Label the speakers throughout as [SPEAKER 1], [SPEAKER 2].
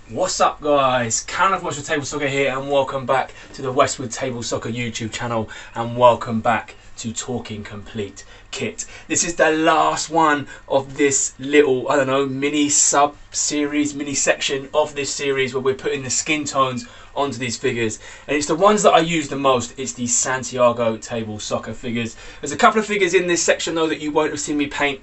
[SPEAKER 1] What's up guys, Karen of Westwood Table Soccer here, and welcome back to the Westwood Table Soccer YouTube channel, and welcome back to Talking Complete Kit. This is the last one of this little, I don't know, mini sub-series, mini section of this series where we're putting the skin tones onto these figures, and it's the ones that I use the most. It's the Santiago Table Soccer figures. There's a couple of figures in this section though that you won't have seen me paint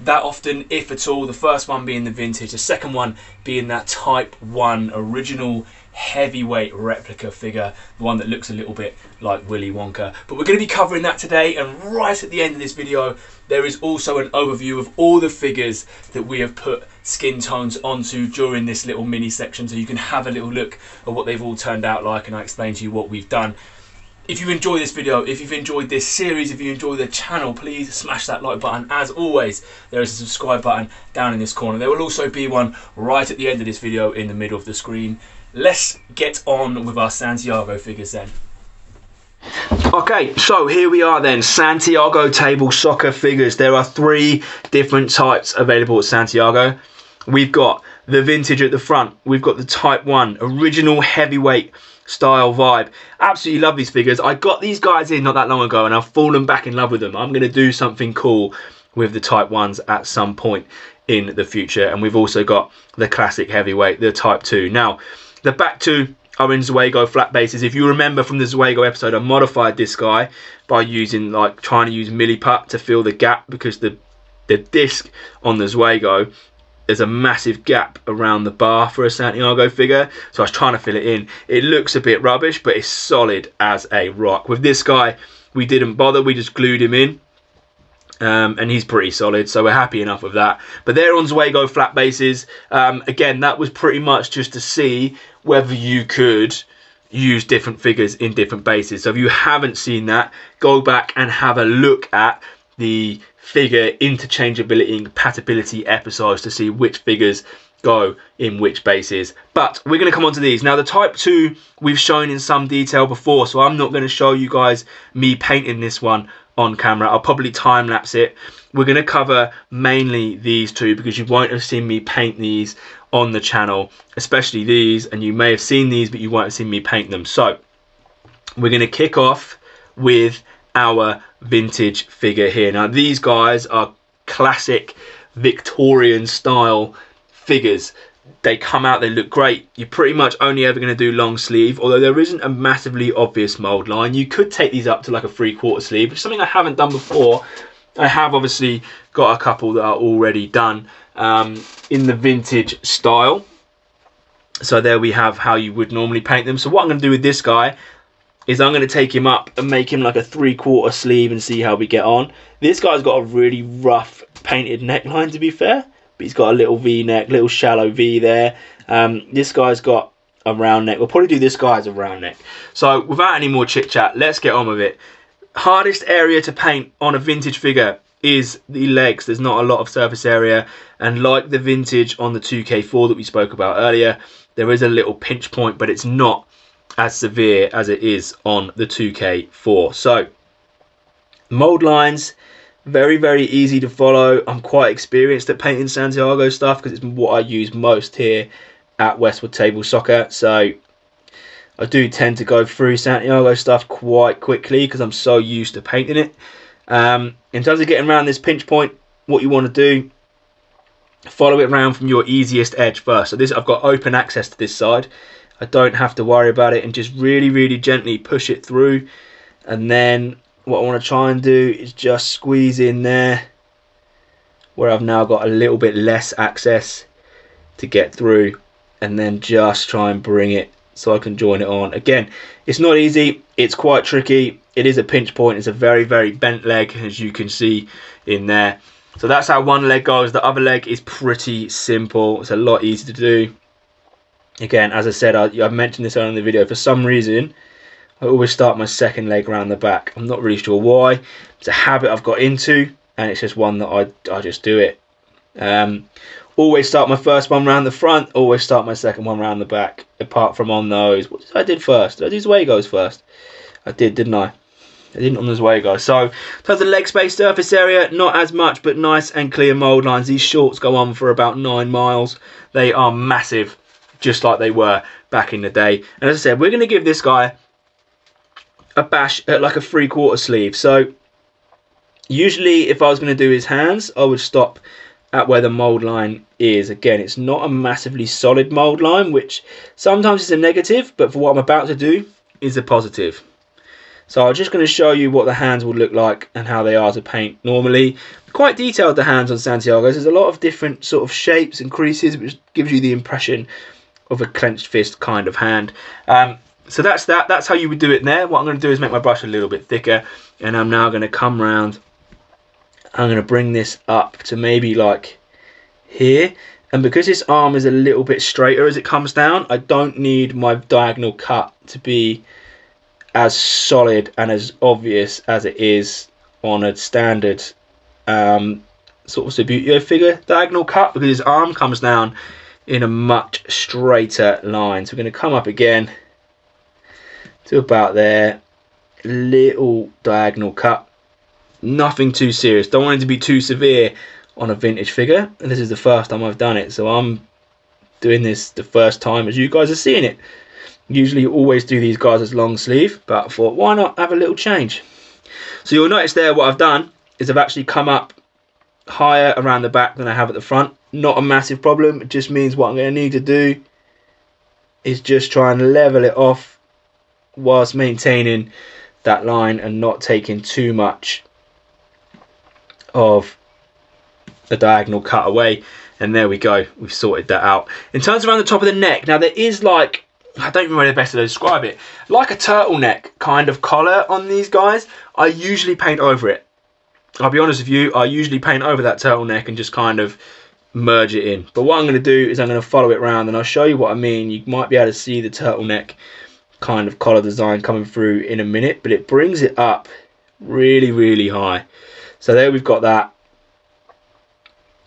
[SPEAKER 1] that often, if at all. The first one being the vintage, the second one being that Type 1 original heavyweight replica figure, the one that looks a little bit like Willy Wonka. But we're going to be covering that today, and right at the end of this video there is also an overview of all the figures that we have put skin tones onto during this little mini section, so you can have a little look at what they've all turned out like, and I explain to you what we've done. If you enjoy this video, if you've enjoyed this series, if you enjoy the channel, please smash that like button. As always, there is a subscribe button down in this corner. There will also be one right at the end of this video in the middle of the screen. Let's get on with our Santiago figures then. Okay, so here we are then, Santiago Table Soccer figures. There are three different types available at Santiago. We've got the vintage at the front. We've got the Type 1 original heavyweight style vibe. Absolutely love these figures. I got these guys in not that long ago and I've fallen back in love with them. I'm going to do something cool with the Type 1s at some point in the future. And we've also got the classic heavyweight, the Type 2. Now, the back two are in Zuego flat bases. If you remember from the Zuego episode, I modified this guy by using, trying to use milliput to fill the gap, because the disc on the Zuego, there's a massive gap around the bar for a Santiago figure, so I was trying to fill it in. It looks a bit rubbish, but it's solid as a rock. With this guy, we didn't bother, we just glued him in, and he's pretty solid, so we're happy enough with that. But they're on Zuego flat bases. Again, that was pretty much just to see whether you could use different figures in different bases. So if you haven't seen that, go back and have a look at the figure interchangeability and compatibility episodes to see which figures go in which bases. But we're going to come on to these. Now, the Type 2 we've shown in some detail before, so I'm not going to show you guys me painting this one on camera. I'll probably time lapse it. We're going to cover mainly these two because you won't have seen me paint these on the channel, especially these, and you may have seen these but you won't have seen me paint them. So we're going to kick off with our vintage figure here. Now, these guys are classic Victorian style figures. They come out, they look great. You're pretty much only ever going to do long sleeve, although there isn't a massively obvious mold line. You could take these up to like a 3/4 sleeve, which is something I haven't done before. I have obviously got a couple that are already done in the vintage style. So there we have how you would normally paint them. So what I'm going to do with this guy is I'm going to take him up and make him like a 3/4 sleeve and see how we get on. This guy's got a really rough painted neckline, to be fair, but he's got a little V-neck, little shallow V there. This guy's got a round neck. We'll probably do this guy as a round neck. So without any more chit chat, let's get on with it. Hardest area to paint on a vintage figure is the legs. There's not a lot of surface area, and like the vintage on the 2K4 that we spoke about earlier, there is a little pinch point, but it's not as severe as it is on the 2K4. So mold lines, very, very easy to follow. I'm quite experienced at painting Santiago stuff because it's what I use most here at Westwood Table Soccer. So I do tend to go through Santiago stuff quite quickly because I'm so used to painting it. In terms of getting around this pinch point, what you want to do, follow it around from your easiest edge first. So this, I've got open access to this side. I don't have to worry about it, and just really, really gently push it through. And then what I want to try and do is just squeeze in there where I've now got a little bit less access to get through, and then just try and bring it so I can join it on. Again, it's not easy, it's quite tricky. It is a pinch point, it's a very, very bent leg, as you can see in there. So that's how one leg goes. The other leg is pretty simple, it's a lot easier to do. Again, as I said, I mentioned this earlier in the video, for some reason I always start my second leg around the back. I'm not really sure why. It's a habit I've got into, and it's just one that I just do it. Always start my first one round the front, always start my second one round the back, apart from on those. What did I do first? Did I do Zuegos first? I did, didn't I? I didn't on the Zuego. So, in terms of leg space, surface area, not as much, but nice and clear mould lines. These shorts go on for about 9 miles. They are massive. just like they were back in the day. And as I said, we're going to give this guy a bash at like a 3/4 sleeve. So usually if I was going to do his hands, I would stop at where the mold line is. Again, it's not a massively solid mold line, which sometimes is a negative, but for what I'm about to do is a positive. So I'm just going to show you what the hands would look like and how they are to paint normally. Quite detailed, the hands on Santiago's. There's a lot of different sort of shapes and creases, which gives you the impression of a clenched fist kind of hand. So that's that. That's how you would do it there. What I'm going to do is make my brush a little bit thicker, and I'm now going to come round. I'm going to bring this up to maybe like here. And because this arm is a little bit straighter as it comes down, I don't need my diagonal cut to be as solid and as obvious as it is on a standard sort of Subbuteo figure diagonal cut, because his arm comes down in a much straighter line. So we're going to come up again to about there, little diagonal cut, nothing too serious, don't want it to be too severe on a vintage figure. And this is the first time I've done it, so I'm doing this the first time as you guys are seeing it. Usually you always do these guys as long sleeve, but I thought why not have a little change. So you'll notice there what I've done is I've actually come up higher around the back than I have at the front. Not a massive problem, it just means what I'm going to need to do is just try and level it off whilst maintaining that line and not taking too much of the diagonal cut away. And there we go, we've sorted that out. In terms of around the top of the neck, now there is like, I don't even know the best way to describe it, like a turtleneck kind of collar on these guys. I usually paint over it. I'll be honest with you, I usually paint over that turtleneck and just kind of merge it in. But what I'm going to do is I'm going to follow it around and I'll show you what I mean. You might be able to see the turtleneck kind of collar design coming through in a minute, but it brings it up really, really high. So there we've got that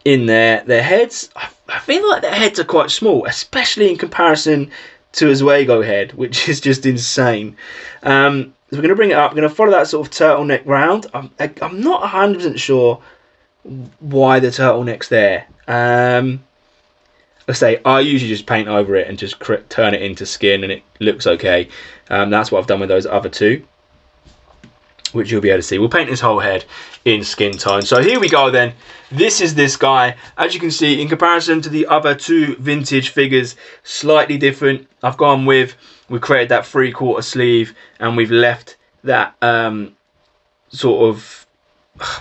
[SPEAKER 1] in there. Their heads, I feel like their heads are quite small, especially in comparison to his Wago head, which is just insane. So we're going to bring it up. We're going to follow that sort of turtleneck round. I'm not 100% sure why the turtleneck's there. Let's say I usually just paint over it and just turn it into skin, and it looks okay. That's what I've done with those other two, which you'll be able to see. We'll paint his whole head in skin tone. So here we go then. This is this guy. As you can see, in comparison to the other two vintage figures, slightly different. I've gone with, we created that 3/4 sleeve, and we've left that sort of,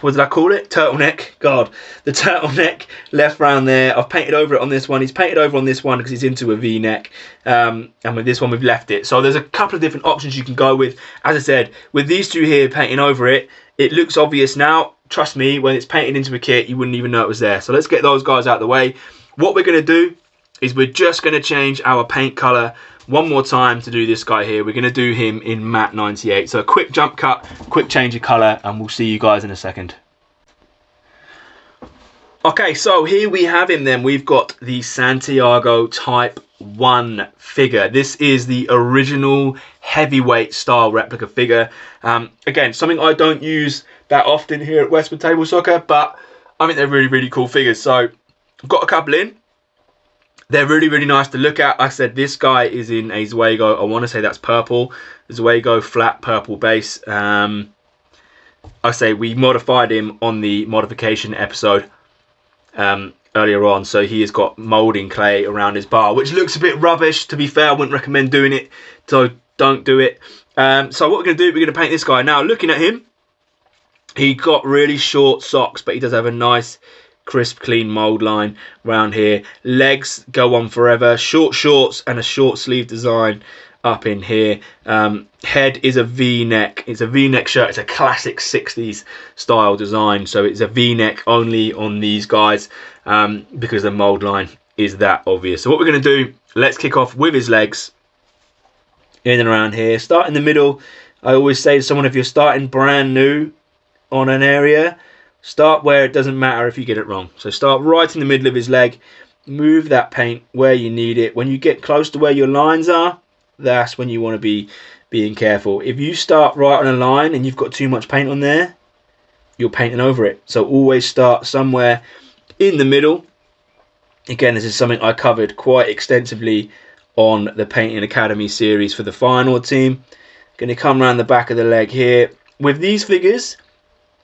[SPEAKER 1] what did I call it? Turtleneck. God, the turtleneck left round there. I've painted over it on this one. He's painted over on this one because he's into a V-neck. And with this one, we've left it. So there's a couple of different options you can go with. As I said, with these two here painting over it, it looks obvious now. Trust me, when it's painted into a kit, you wouldn't even know it was there. So let's get those guys out of the way. What we're going to do is we're just going to change our paint color one more time to do this guy here. We're going to do him in matte 98. So a quick jump cut, quick change of color, and we'll see you guys in a second. Okay, so here we have him then. We've got the Santiago Type 1 figure. This is the original heavyweight style replica figure. Again, something I don't use that often here at Westwood Table Soccer, but I think they're really, really cool figures. So I've got a couple in. They're really, really nice to look at. I said this guy is in a Wago. I want to say that's purple. Wago flat purple base. I say we modified him on the modification episode earlier on. So he has got moulding clay around his bar, which looks a bit rubbish. To be fair, I wouldn't recommend doing it. So don't do it. So what we're going to do, we're going to paint this guy. Now, looking at him, he got really short socks, but he does have a nice crisp clean mold line around here. Legs go on forever. Short shorts and a short sleeve design up in here. Head is a V-neck. It's a V-neck shirt. It's a classic 60s style design, so it's a V-neck only on these guys because the mold line is that obvious. So what we're going to do, let's kick off with his legs in and around here. Start in the middle. I always say to someone, if you're starting brand new on an area, start where it doesn't matter if you get it wrong. So start right in the middle of his leg. Move that paint where you need it. When you get close to where your lines are, that's when you want to be being careful. If you start right on a line and you've got too much paint on there, you're painting over it. So always start somewhere in the middle
[SPEAKER 2] Again, this is something I covered quite extensively on the Painting Academy series for the Feyenoord team. Going to come around the back of the leg here. With these figures,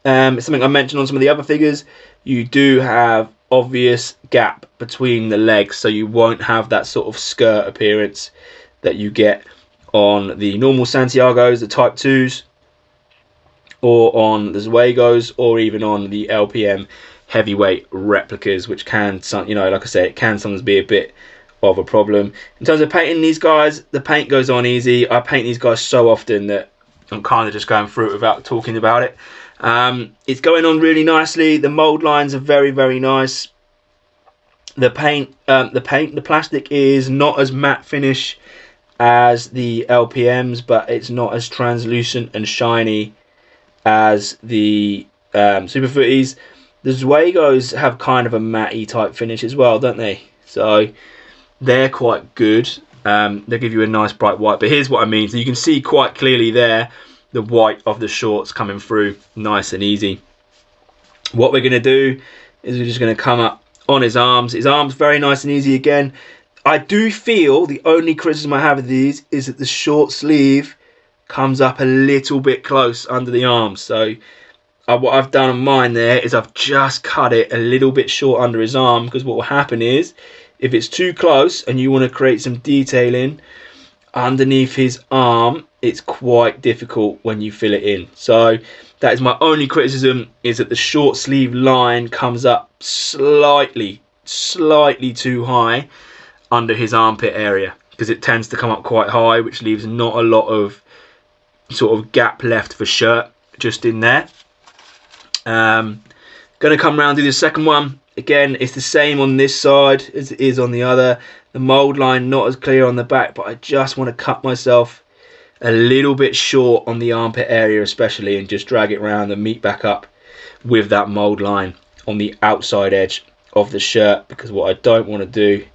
[SPEAKER 2] it's something I mentioned on some of the other figures, you do have obvious gap between the legs, so you won't have that sort of skirt appearance that you get on the normal Santiagos, the Type 2s, or on the Zuegos, or even on the LPM heavyweight replicas, which can, you know, like I say, it can sometimes be a bit of a problem. In terms of painting these guys, the paint goes on easy. I paint these guys so often that I'm kind of just going through it without talking about it. It's going on really nicely. The mold lines are very, very nice. The plastic is not as matte finish as the LPMs, but it's not as translucent and shiny as the Super Footies. The Zuegos have kind of a matte-y type finish as well, don't they? So they're quite good. They give you a nice bright white. But here's what I mean. So you can see quite clearly there the white of the shorts coming through nice and easy. What we're going to do is we're just going to come up on his arms. His arms very nice and easy again. I do feel the only criticism I have of these is that the short sleeve comes up a little bit close under the arms. So what I've done on mine there is I've just cut it a little bit short under his arm, because what will happen is if it's too close and you want to create some detailing underneath his arm, it's quite difficult when you fill it in. So that is my only criticism, is that the short sleeve line comes up slightly too high under his armpit area, because it tends to come up quite high, which leaves not a lot of sort of gap left for shirt just in there. Going to come around to the second one. Again, it's the same on this side as it is on the other. The mold line not as clear on the back, but I just want to cut myself a little bit short on the armpit area especially, and just drag it around and meet back up with that mold line on the outside edge of the shirt, because what I don't want to do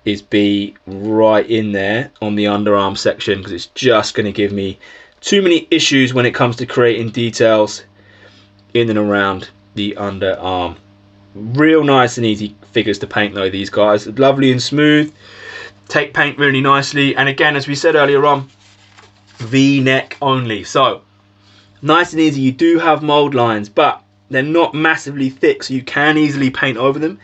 [SPEAKER 2] is be right in there on the underarm section, because it's just going to give me too many issues when it comes to creating details in and around the underarm. Real nice and easy figures to paint though, these guys. Lovely and smooth. Take paint really nicely. And again, as we said earlier on, V-neck only. So, nice and easy. You do have mold lines, but they're not massively thick, so you can easily paint over them.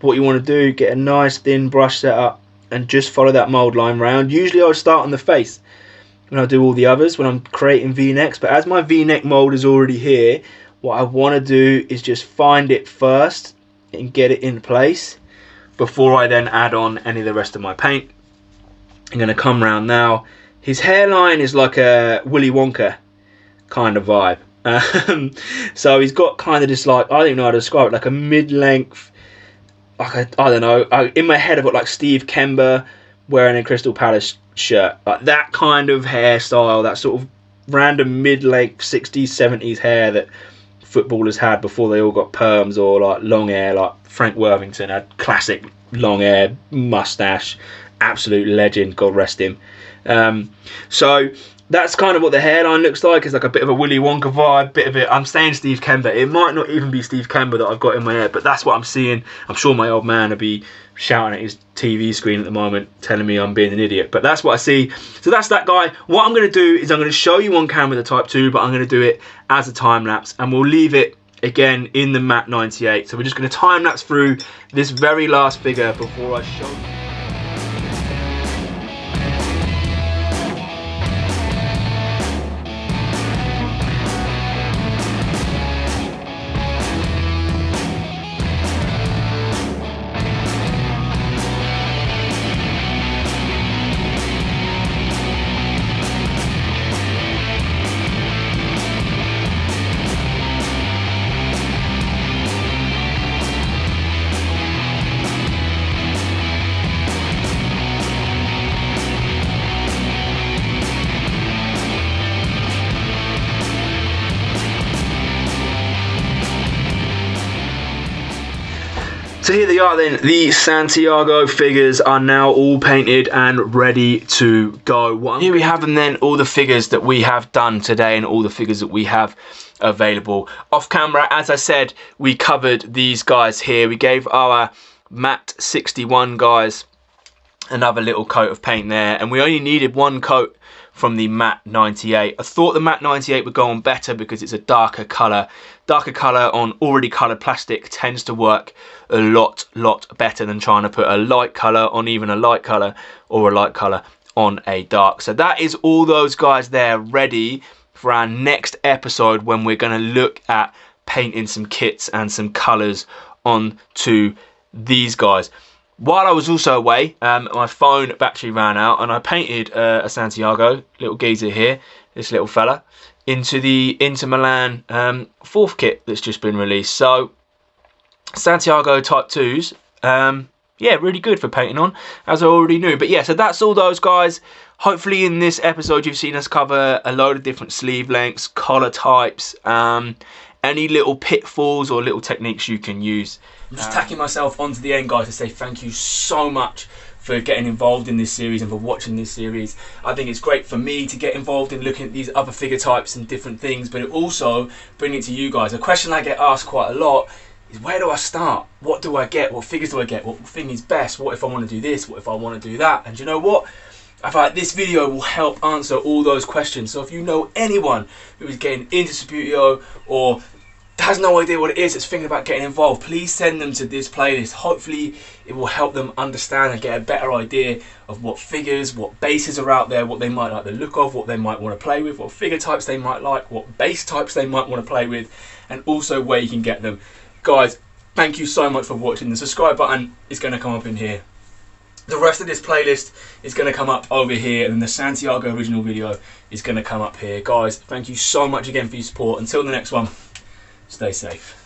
[SPEAKER 2] What you want to do, get a nice thin brush set up and just follow that mold line round. Usually I'll start on the face when I do all the others, when I'm creating V-necks. But as my V-neck mold is already here, what I want to do is just find it first and get it in place before I then add on any of the rest of my paint. I'm going to come round now. His hairline is like a Willy Wonka kind of vibe. So he's got kind of just like, I don't even know how to describe it, like a mid-length, like I don't know, in my head I've got like Steve Kember wearing a Crystal Palace shirt, like that kind of hairstyle, that sort of random mid-length 60s 70s hair that footballers had before they all got perms, or like long hair, like Frank Worthington had classic long hair, mustache, absolute legend, God rest him. So that's kind of what the hairline looks like. It's like a bit of a Willy Wonka vibe, bit of it. I'm saying Steve Kember. It might not even be Steve Kember that I've got in my head, but that's what I'm seeing. I'm sure my old man will be shouting at his TV screen at the moment, telling me I'm being an idiot, but that's what I see. So that's that guy. What I'm going to do is I'm going to show you on camera the Type 2, but I'm going to do it as a time lapse, and we'll leave it again in the matte 98. So we're just going to time lapse through this very last figure before I show you. So here they are then, the Santiago figures are now all painted and ready to go. Here we have them then, all the figures that we have done today and all the figures that we have available. Off camera, as I said, we covered these guys here. We gave our matte 61, guys. Another little coat of paint there, and we only needed one coat from the matte 98. I thought the matte 98 would go on better because it's a darker colour. Darker colour on already coloured plastic tends to work a lot better than trying to put a light colour on even a light colour, or a light colour on a dark. So that is all those guys there ready for our next episode, when we're going to look at painting some kits and some colours onto these guys. While I was also away, my phone battery ran out, and I painted a Santiago, little geezer here, this little fella, into the Inter Milan 4th kit that's just been released. So Santiago Type 2s, yeah, really good for painting on, as I already knew. But yeah, so that's all those guys. Hopefully in this episode you've seen us cover a load of different sleeve lengths, collar types, any little pitfalls or little techniques you can use.
[SPEAKER 1] I'm just tacking myself onto the end, guys, to say thank you so much for getting involved in this series and for watching this series. I think it's great for me to get involved in looking at these other figure types and different things, but it also bring it to you guys. A question I get asked quite a lot is, where do I start? What do I get? What figures do I get? What thing is best? What if I want to do this? What if I want to do that? And you know what? I feel like this video will help answer all those questions. So if you know anyone who is getting into Subbuteo or has no idea what it is, that's thinking about getting involved, please send them to this playlist. Hopefully it will help them understand and get a better idea of what figures, what bases are out there, what they might like the look of, what they might want to play with, what figure types they might like, what base types they might want to play with, and also where you can get them. Guys, thank you so much for watching. The subscribe button is going to come up in here. The rest of this playlist is going to come up over here, and then the Santiago original video is going to come up here. Guys, thank you so much again for your support. Until the next one, stay safe.